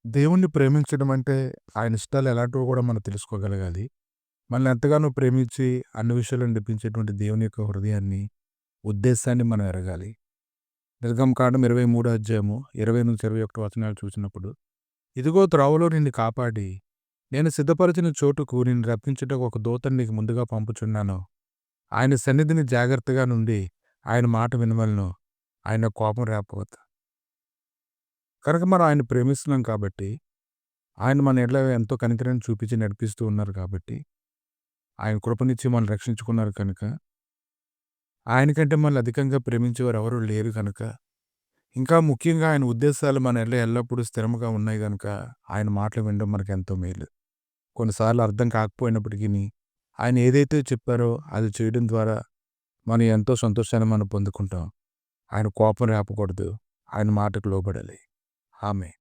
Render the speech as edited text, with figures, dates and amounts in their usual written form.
దేవుణ్ణి ప్రేమించడం అంటే ఆయన ఇష్టాలు ఎలాంటివో కూడా మనం తెలుసుకోగలగాలి. మనల్ని ఎంతగానో ప్రేమించి అన్ని విషయాల్లో నడిపించేటువంటి దేవుని యొక్క హృదయాన్ని, ఉద్దేశాన్ని మనం ఎరగాలి. నిర్గమకాండం 23 అధ్యాయము 20-21 వచనాలు చూసినప్పుడు, ఇదిగో త్రోవలో నిన్ను కాపాడి, నేను సిద్ధపరిచిన చోటుకు నిన్ను రప్పించుటకు ఒక దూతని నీకు ముందుగా పంపుచున్నాను. ఆయన సన్నిధిని జాగ్రత్తగా నుండి ఆయన మాట వినవలెను. ఆయన కోపం రేపవద్దు. కనుక మనం ఆయన ప్రేమిస్తున్నాం కాబట్టి, ఆయన మన ఎడల ఎంతో కనికరాన్ని చూపించి నడిపిస్తూ ఉన్నారు కాబట్టి, ఆయన కృపనిచ్చి మనల్ని రక్షించుకున్నారు కనుక, ఆయనకంటే మనల్ని అధికంగా ప్రేమించేవారు ఎవరు లేరు కనుక, ఇంకా ముఖ్యంగా ఆయన ఉద్దేశాలు మన ఎడల ఎల్లప్పుడూ స్థిరముగా ఉన్నాయి గనుక, ఆయన మాటలు వినడం మనకెంతో మేలు. కొన్నిసార్లు అర్థం కాకపోయినప్పటికిని, ఆయన ఏదైతే చెప్పారో అది చేయడం ద్వారా మనం ఎంతో సంతోషాన్ని మనం పొందుకుంటాం. ఆయన కోపం రేపకూడదు. ఆయన మాటకు లోబడాలి. ఆమేన్.